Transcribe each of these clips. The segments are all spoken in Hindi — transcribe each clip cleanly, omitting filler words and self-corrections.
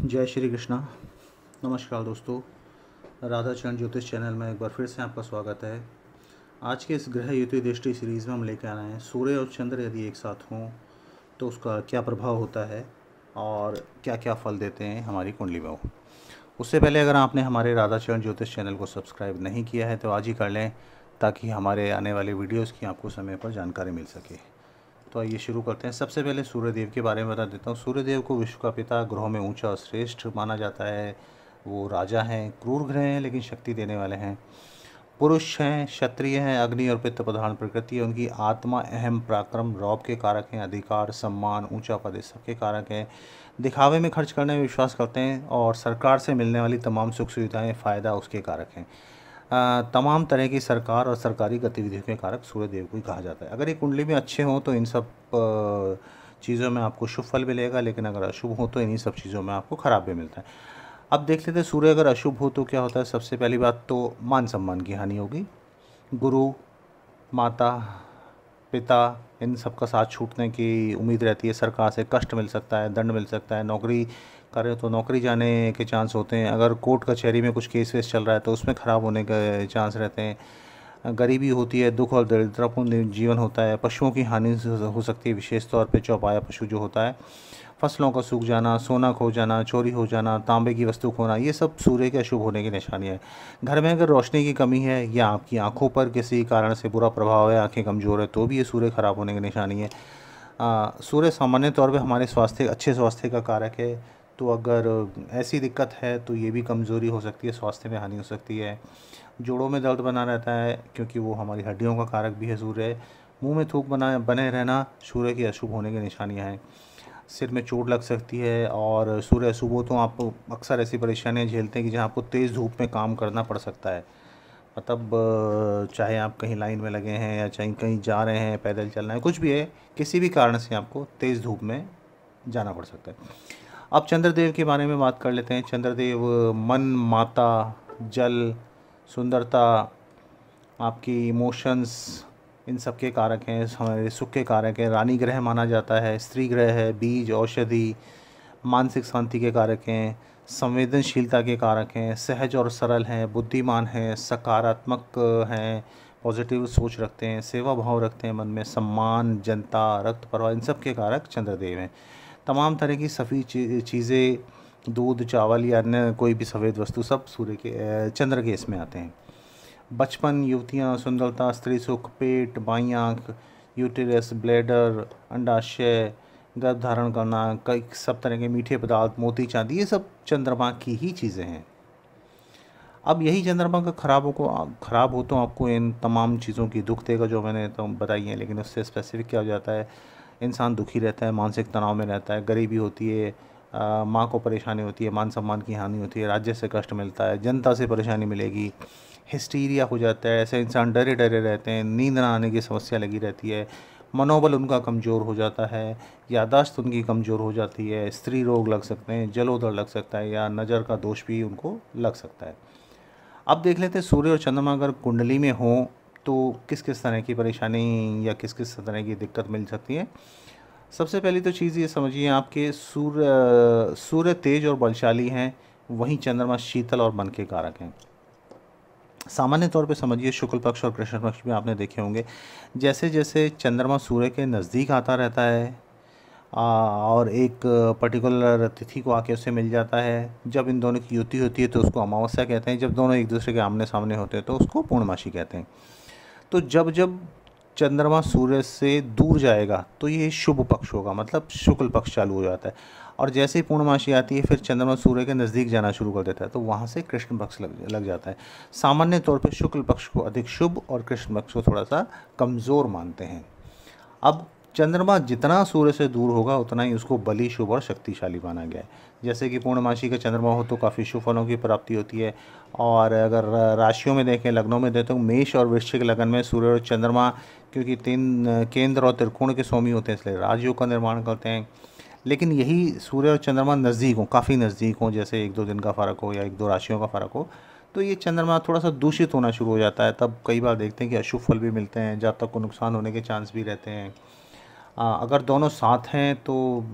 जय श्री कृष्णा। नमस्कार दोस्तों, राधा चरण ज्योतिष चैनल में एक बार फिर से आपका स्वागत है। आज के इस ग्रह युति दृष्टि सीरीज़ में हम लेकर आए हैं सूर्य और चंद्र यदि एक साथ हों तो उसका क्या प्रभाव होता है और क्या क्या फल देते हैं हमारी कुंडली में। उससे पहले अगर आपने हमारे राधा चरण ज्योतिष चैनल को सब्सक्राइब नहीं किया है तो आज ही कर लें, ताकि हमारे आने वाले वीडियोज़ की आपको समय पर जानकारी मिल सके। तो आइए शुरू करते हैं। सबसे पहले सूर्यदेव के बारे में बता देता हूँ। सूर्यदेव को विश्व का पिता, ग्रहों में ऊंचा और श्रेष्ठ माना जाता है। वो राजा हैं, क्रूर ग्रह हैं लेकिन शक्ति देने वाले हैं। पुरुष हैं, क्षत्रिय हैं, अग्नि और पित्त प्रधान प्रकृति है उनकी। आत्मा, अहम, पराक्रम, रौब के कारक हैं। अधिकार, सम्मान, ऊंचा पद इस सबके कारक हैं। दिखावे में खर्च करने में विश्वास करते हैं और सरकार से मिलने वाली तमाम सुख सुविधाएं, फ़ायदा उसके कारक हैं। तमाम तरह की सरकार और सरकारी गतिविधियों के कारक सूर्यदेव को ही कहा जाता है। अगर ये कुंडली में अच्छे हों तो इन सब चीज़ों में आपको शुभ फल मिलेगा, लेकिन अगर अशुभ हो तो इन्हीं सब चीज़ों में आपको खराब भी मिलता है। अब देख लेते हैं सूर्य अगर अशुभ हो तो क्या होता है। सबसे पहली बात तो मान सम्मान की हानि होगी। गुरु, माता, पिता, इन सब का साथ छूटने की उम्मीद रहती है। सरकार से कष्ट मिल सकता है, दंड मिल सकता है। नौकरी करें तो नौकरी जाने के चांस होते हैं। अगर कोर्ट कचहरी में कुछ केस वेस चल रहा है तो उसमें ख़राब होने के चांस रहते हैं। गरीबी होती है, दुख और दरिद्रपूर्ण जीवन होता है। पशुओं की हानि हो सकती है, विशेष तौर पे चौपाया पशु जो होता है। फसलों का सूख जाना, सोना खो जाना, चोरी हो जाना, तांबे की वस्तु खोना, ये सब सूर्य के अशुभ होने की निशानी है। घर में अगर रोशनी की कमी है या आपकी आंखों पर किसी कारण से बुरा प्रभाव है, आंखें कमज़ोर है, तो भी ये सूर्य खराब होने की निशानी है। सूर्य सामान्य तौर पे हमारे अच्छे स्वास्थ्य का कारक है। तो अगर ऐसी दिक्कत है तो ये भी कमज़ोरी हो सकती है, स्वास्थ्य में हानि हो सकती है। जोड़ों में दर्द बना रहता है क्योंकि वो हमारी हड्डियों का कारक भी है सूर्य। मुंह में थूक बने रहना सूर्य के अशुभ होने की निशानियाँ हैं। सिर में चोट लग सकती है। और सूर्य अशुभ हो तो आप अक्सर ऐसी परेशानियाँ झेलते हैं कि जहाँ आपको तेज़ धूप में काम करना पड़ सकता है। मतलब चाहे आप कहीं लाइन में लगे हैं या चाहे कहीं जा रहे हैं, पैदल चलना है, कुछ भी है, किसी भी कारण से आपको तेज़ धूप में जाना पड़ सकता है। अब चंद्रदेव के बारे में बात कर लेते हैं। चंद्रदेव मन, माता, जल, सुंदरता, आपकी इमोशंस, इन सब के कारक हैं। हमारे सुख के कारक हैं। रानी ग्रह माना जाता है, स्त्री ग्रह है, बीज, औषधि, मानसिक शांति के कारक हैं, संवेदनशीलता के कारक हैं, सहज और सरल हैं, बुद्धिमान हैं, सकारात्मक हैं, पॉजिटिव सोच रखते हैं, सेवा भाव रखते हैं मन में, सम्मान, जनता, रक्त प्रवाह, इन सब के कारक चंद्रदेव हैं। तमाम तरह की सफ़ेद चीज़ें, दूध, चावल या अन्य कोई भी सफ़ेद वस्तु, सब सूर्य के चंद्र के इसमें आते हैं। बचपन, युवतियाँ, सुंदरता, स्त्री सुख, पेट, बाईं आँख, यूटेरस, ब्लैडर, अंडाशय, गर्भ धारण करना, कई सब तरह के मीठे पदार्थ, मोती, चांदी, ये सब चंद्रमा की ही चीज़ें हैं। अब यही चंद्रमा का खराब हो तो आपको इन तमाम चीज़ों की दुख देगा जो मैंने तो बताई हैं। लेकिन उससे स्पेसिफिक क्या हो जाता है, इंसान दुखी रहता है, मानसिक तनाव में रहता है, गरीबी होती है, माँ को परेशानी होती है, मान सम्मान की हानि होती है, राज्य से कष्ट मिलता है, जनता से परेशानी मिलेगी, हिस्टीरिया हो जाता है। ऐसे इंसान डरे डरे रहते हैं, नींद ना आने की समस्या लगी रहती है, मनोबल उनका कमज़ोर हो जाता है, याददाश्त उनकी कमज़ोर हो जाती है, स्त्री रोग लग सकते हैं, जलोदर लग सकता है या नज़र का दोष भी उनको लग सकता है। अब देख लेते हैं सूर्य और चंद्रमा अगर कुंडली में हो तो किस किस तरह की परेशानी या किस किस तरह की दिक्कत मिल सकती है। सबसे पहली तो चीज़ ये समझिए, आपके सूर्य तेज और बलशाली हैं, वहीं चंद्रमा शीतल और मन के कारक हैं। सामान्य तौर पे समझिए, शुक्ल पक्ष और कृष्ण पक्ष भी आपने देखे होंगे। जैसे जैसे चंद्रमा सूर्य के नज़दीक आता रहता है और एक पर्टिकुलर तिथि को आके उससे मिल जाता है, जब इन दोनों की युति होती है तो उसको अमावस्या कहते हैं। जब दोनों एक दूसरे के आमने सामने होते हैं तो उसको पूर्णमासी कहते हैं। तो जब जब चंद्रमा सूर्य से दूर जाएगा तो ये शुभ पक्ष होगा, मतलब शुक्ल पक्ष चालू हो जाता है। और जैसे ही पूर्णमासी आती है फिर चंद्रमा सूर्य के नज़दीक जाना शुरू कर देता है, तो वहाँ से कृष्ण पक्ष लग जाता है। सामान्य तौर पर शुक्ल पक्ष को अधिक शुभ और कृष्ण पक्ष को थोड़ा सा कमज़ोर मानते हैं। अब चंद्रमा जितना सूर्य से दूर होगा उतना ही उसको बली, शुभ और शक्तिशाली माना गया है। जैसे कि पूर्णमासी का चंद्रमा हो तो काफ़ी शुभ फलों की प्राप्ति होती है। और अगर राशियों में देखें, लग्नों में देखें, तो मेष और वृश्चिक लगन में सूर्य और चंद्रमा, क्योंकि तीन केंद्र और त्रिकोण के स्वामी होते हैं, इसलिए राजयोग का निर्माण करते हैं। लेकिन यही सूर्य और चंद्रमा नज़दीक हों, काफ़ी नज़दीक हों, जैसे 1-2 दिन का फ़र्क हो या 1-2 राशियों का फ़र्क हो, तो ये चंद्रमा थोड़ा सा दूषित होना शुरू हो जाता है। तब कई बार देखते हैं कि अशुभ फल भी मिलते हैं, जातक को नुकसान होने के चांस भी रहते हैं। अगर दोनों साथ हैं तो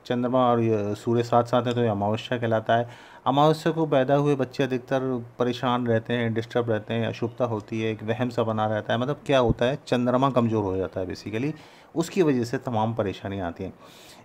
चंद्रमा और सूर्य साथ साथ हैं तो ये अमावस्या कहलाता है। अमावस्या को पैदा हुए बच्चे अधिकतर परेशान रहते हैं, डिस्टर्ब रहते हैं, अशुभता होती है, एक वहम सा बना रहता है। मतलब क्या होता है, चंद्रमा कमज़ोर हो जाता है बेसिकली, उसकी वजह से तमाम परेशानियाँ आती हैं।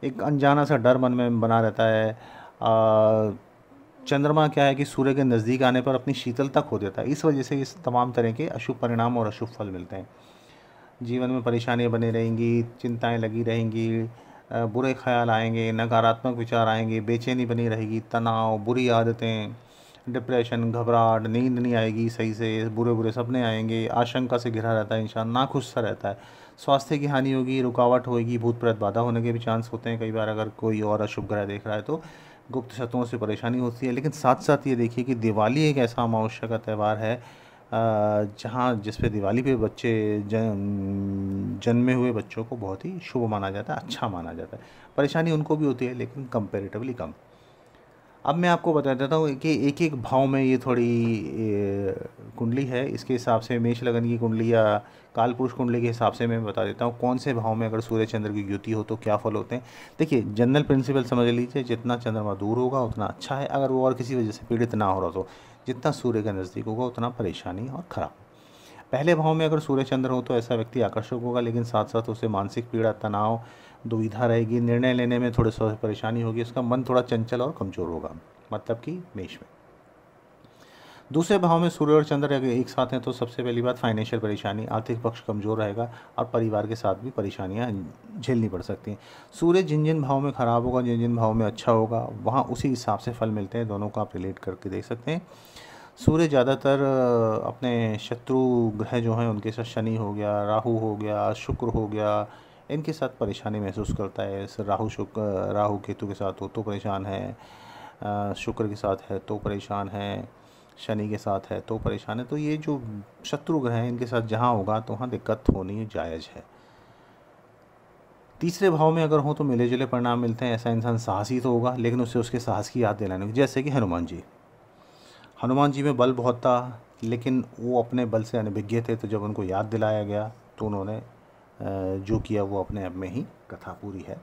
एक अनजाना सा डर मन में बना रहता है। चंद्रमा क्या है कि सूर्य के नज़दीक आने पर अपनी शीतलता खो देता है, इस वजह से इस तमाम तरह के अशुभ परिणाम और अशुभ फल मिलते हैं। जीवन में परेशानियाँ बनी रहेंगी, चिंताएं लगी रहेंगी, बुरे ख्याल आएंगे, नकारात्मक विचार आएंगे, बेचैनी बनी रहेगी, तनाव, बुरी आदतें, डिप्रेशन, घबराहट, नींद नहीं आएगी सही से, बुरे बुरे सपने आएंगे, आशंका से घिरा रहता है इंसान, नाखुश सा रहता है, स्वास्थ्य की हानि होगी, रुकावट होगी, भूत प्रेत बाधा होने के भी चांस होते हैं। कई बार अगर कोई और अशुभ ग्रह देख रहा है तो गुप्त शत्रुओं से परेशानी होती है। लेकिन साथ साथ ये देखिए कि दिवाली एक ऐसा अमावस्या का त्यौहार है जहाँ जिस पे दिवाली पे बच्चे जन्मे हुए बच्चों को बहुत ही शुभ माना जाता है, अच्छा माना जाता है। परेशानी उनको भी होती है लेकिन कंपैरेटिवली कम। अब मैं आपको बता देता हूँ कि एक एक भाव में ये थोड़ी कुंडली है, इसके हिसाब से मेष लगन की कुंडली या काल पुरुष कुंडली के हिसाब से मैं बता देता हूँ कौन से भाव में अगर सूर्य चंद्र की युति हो तो क्या फल होते हैं। देखिए, जनरल प्रिंसिपल समझ लीजिए, जितना चंद्रमा दूर होगा उतना अच्छा है, अगर वो और किसी वजह से पीड़ित ना हो रहा तो जितना सूर्य के नज़दीक होगा उतना परेशानी और खराब। पहले भाव में अगर सूर्य चंद्र हो तो ऐसा व्यक्ति आकर्षक होगा, लेकिन साथ साथ उसे मानसिक पीड़ा, तनाव, दुविधा रहेगी, निर्णय लेने में थोड़ी सा परेशानी होगी, उसका मन थोड़ा चंचल और कमज़ोर होगा, मतलब कि मेष में। दूसरे भाव में सूर्य और चंद्र अगर एक साथ हैं तो सबसे पहली बात फाइनेंशियल परेशानी, आर्थिक पक्ष कमज़ोर रहेगा और परिवार के साथ भी परेशानियां झेलनी पड़ सकती हैं। सूर्य जिन जिन भाव में ख़राब होगा, जिन जिन भाव में अच्छा होगा, वहाँ उसी हिसाब से फल मिलते हैं। दोनों को आप रिलेट करके देख सकते हैं। सूर्य ज़्यादातर अपने शत्रु ग्रह जो हैं उनके साथ शनि हो गया, राहु हो गया, शुक्र हो गया, इनके साथ परेशानी महसूस करता है। राहु केतु के साथ हो तो परेशान है, शुक्र के साथ है तो परेशान है, शनि के साथ है तो परेशान है। तो ये जो शत्रु ग्रह हैं इनके साथ जहाँ होगा तो वहाँ दिक्कत होनी जायज़ है। तीसरे भाव में अगर हो तो मिले जुले परिणाम मिलते हैं। ऐसा इंसान साहसी तो होगा लेकिन उसे उसके साहस की याद दिलानी होगी। जैसे कि हनुमान जी में बल बहुत था लेकिन वो अपने बल से अनभिज्ञ थे, तो जब उनको याद दिलाया गया तो उन्होंने जो किया वो अपने आप में ही कथा पूरी है,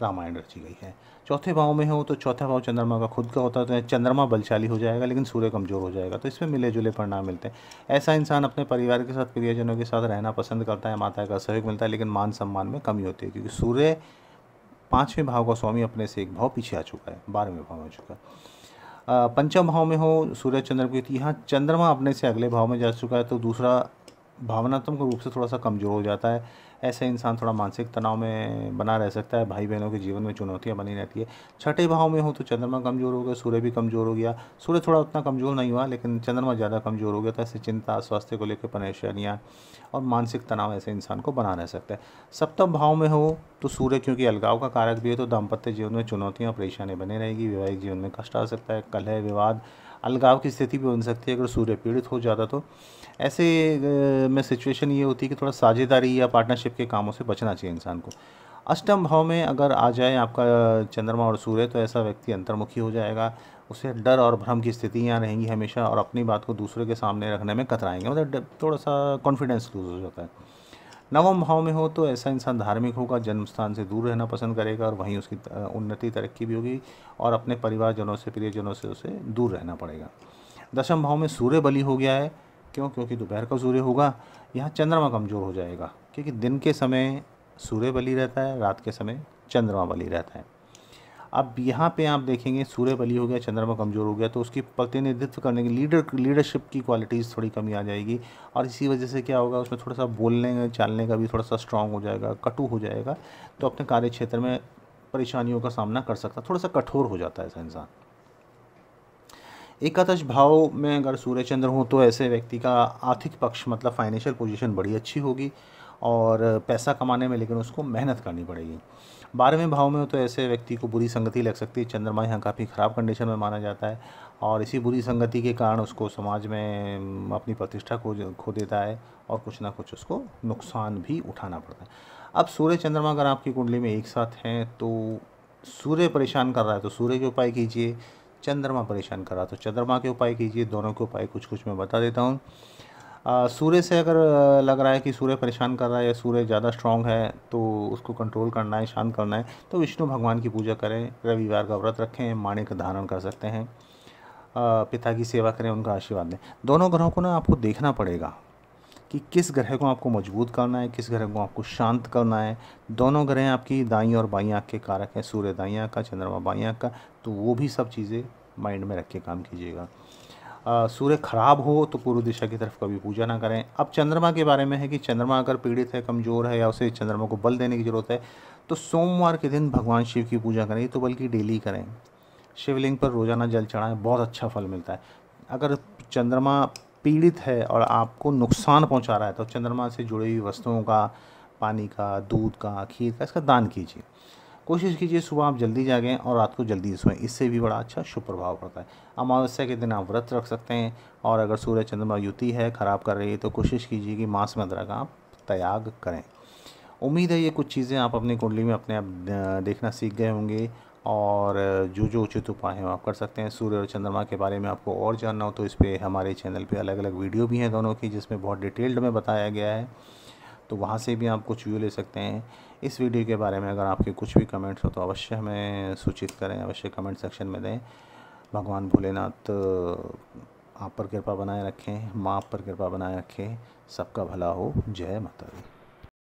रामायण रची गई है। चौथे भाव में हो तो चौथा भाव चंद्रमा का खुद का होता है, तो चंद्रमा बलशाली हो जाएगा लेकिन सूर्य कमज़ोर हो जाएगा, तो इसमें मिले जुले परिणाम मिलते हैं। ऐसा इंसान अपने परिवार के साथ, प्रियजनों के साथ रहना पसंद करता है, माता का सहयोग मिलता है, लेकिन मान सम्मान में कमी होती है क्योंकि सूर्य 5वें भाव का स्वामी अपने से एक भाव पीछे आ चुका है, 12वें भाव में आ चुका है। पंचम भाव में हो सूर्य चंद्र की, यहाँ चंद्रमा अपने से अगले भाव में जा चुका है तो दूसरा भावनात्मक रूप से थोड़ा सा कमज़ोर हो जाता है। ऐसे इंसान थोड़ा मानसिक तनाव में बना रह सकता है, भाई बहनों के जीवन में चुनौतियां बनी रहती है। छठे भाव में हो तो चंद्रमा कमज़ोर हो गया, सूर्य भी कमज़ोर हो गया। सूर्य थोड़ा उतना कमज़ोर नहीं हुआ लेकिन चंद्रमा ज़्यादा कमज़ोर हो गया, तो ऐसे चिंता, स्वास्थ्य को लेकर परेशानियाँ और मानसिक तनाव ऐसे इंसान को बना रह सकता है। सप्तम भाव में हो तो सूर्य क्योंकि अलगाव का कारक भी है तो दाम्पत्य जीवन में चुनौतियाँ, परेशानी बनी रहेगी, वैवाहिक जीवन में कष्ट आ सकता है, कलह, विवाद, अलगाव की स्थिति भी बन सकती है अगर सूर्य पीड़ित हो ज़्यादा। तो ऐसे में सिचुएशन ये होती है कि थोड़ा साझेदारी या पार्टनरशिप के कामों से बचना चाहिए इंसान को। अष्टम भाव में अगर आ जाए आपका चंद्रमा और सूर्य तो ऐसा व्यक्ति अंतर्मुखी हो जाएगा, उसे डर और भ्रम की स्थितियाँ रहेंगी हमेशा और अपनी बात को दूसरे के सामने रखने में कतराएंगे, मतलब थोड़ा सा कॉन्फिडेंस लूज हो जाता है। नवम भाव में हो तो ऐसा इंसान धार्मिक होगा, जन्म स्थान से दूर रहना पसंद करेगा और वहीं उसकी उन्नति तरक्की भी होगी और अपने परिवारजनों से, प्रियजनों से उसे दूर रहना पड़ेगा। दशम भाव में सूर्य बली हो गया है, क्योंकि दोपहर का सूर्य होगा। यहाँ चंद्रमा कमज़ोर हो जाएगा क्योंकि दिन के समय सूर्य बली रहता है, रात के समय चंद्रमा बली रहता है। अब यहाँ पे आप देखेंगे सूर्य बली हो गया, चंद्रमा कमज़ोर हो गया तो उसकी प्रतिनिधित्व करने की लीडरशिप की क्वालिटीज़ थोड़ी कमी आ जाएगी और इसी वजह से क्या होगा, उसमें थोड़ा सा बोलने चालने का भी थोड़ा सा स्ट्रांग हो जाएगा, कटु हो जाएगा, तो अपने कार्य क्षेत्र में परेशानियों का सामना कर सकता, थोड़ा सा कठोर हो जाता है ऐसा इंसान। एकादश भाव में अगर सूर्य चंद्र हो तो ऐसे व्यक्ति का आर्थिक पक्ष मतलब फाइनेंशियल पोजीशन बड़ी अच्छी होगी और पैसा कमाने में लेकिन उसको मेहनत करनी पड़ेगी। 12वें भाव में हो तो ऐसे व्यक्ति को बुरी संगति लग सकती है। चंद्रमा यहाँ काफ़ी ख़राब कंडीशन में माना जाता है और इसी बुरी संगति के कारण उसको समाज में अपनी प्रतिष्ठा खो देता है और कुछ ना कुछ उसको नुकसान भी उठाना पड़ता है। अब सूर्य चंद्रमा अगर आपकी कुंडली में एक साथ हैं तो सूर्य परेशान कर रहा है तो सूर्य के उपाय कीजिए, चंद्रमा परेशान कर रहा है तो चंद्रमा के उपाय कीजिए। दोनों के उपाय कुछ कुछ मैं बता देता हूँ। सूर्य से अगर लग रहा है कि सूर्य परेशान कर रहा है या सूर्य ज़्यादा स्ट्रांग है तो उसको कंट्रोल करना है, शांत करना है, तो विष्णु भगवान की पूजा करें, रविवार का व्रत रखें, माणिक धारण कर सकते हैं, पिता की सेवा करें, उनका आशीर्वाद लें। दोनों ग्रहों को ना आपको देखना पड़ेगा कि किस ग्रह को आपको मजबूत करना है, किस ग्रह को आपको शांत करना है। दोनों ग्रह आपकी दाईं और बाईं आँख के कारक हैं, सूर्य दाईं आँख का, चंद्रमा बाईं आँख का, तो वो भी सब चीज़ें माइंड में रख के काम कीजिएगा। सूर्य खराब हो तो पूर्व दिशा की तरफ कभी पूजा ना करें। अब चंद्रमा के बारे में है कि चंद्रमा अगर पीड़ित है, कमज़ोर है या उसे चंद्रमा को बल देने की ज़रूरत है, तो सोमवार के दिन भगवान शिव की पूजा करें, तो बल्कि डेली करें। शिवलिंग पर रोज़ाना जल चढ़ाएं, बहुत अच्छा फल मिलता है। अगर चंद्रमा पीड़ित है और आपको नुकसान पहुंचा रहा है तो चंद्रमा से जुड़ी हुई वस्तुओं का, पानी का, दूध का, खीर का, इसका दान कीजिए। कोशिश कीजिए सुबह आप जल्दी जागें और रात को जल्दी सोएं, इससे भी बड़ा अच्छा शुभ प्रभाव पड़ता है। अमावस्या के दिन आप व्रत रख सकते हैं, और अगर सूर्य चंद्रमा युति है, ख़राब कर रही है, तो कोशिश कीजिए कि मांस मदिरा का आप त्याग करें। उम्मीद है ये कुछ चीज़ें आप अपनी कुंडली में अपने आप देखना सीख गए होंगे, और जो जो उचित उपाय हैं आप कर सकते हैं। सूर्य और चंद्रमा के बारे में आपको और जानना हो तो इस पे हमारे चैनल पे अलग अलग वीडियो भी हैं दोनों की, जिसमें बहुत डिटेल्ड में बताया गया है, तो वहाँ से भी आप कुछ व्यू ले सकते हैं। इस वीडियो के बारे में अगर आपके कुछ भी कमेंट्स हो तो अवश्य हमें सूचित करें, अवश्य कमेंट सेक्शन में दें। भगवान भोलेनाथ आप पर कृपा बनाए रखें, माँ आप पर कृपा बनाए रखें। सबका भला हो। जय माता दी।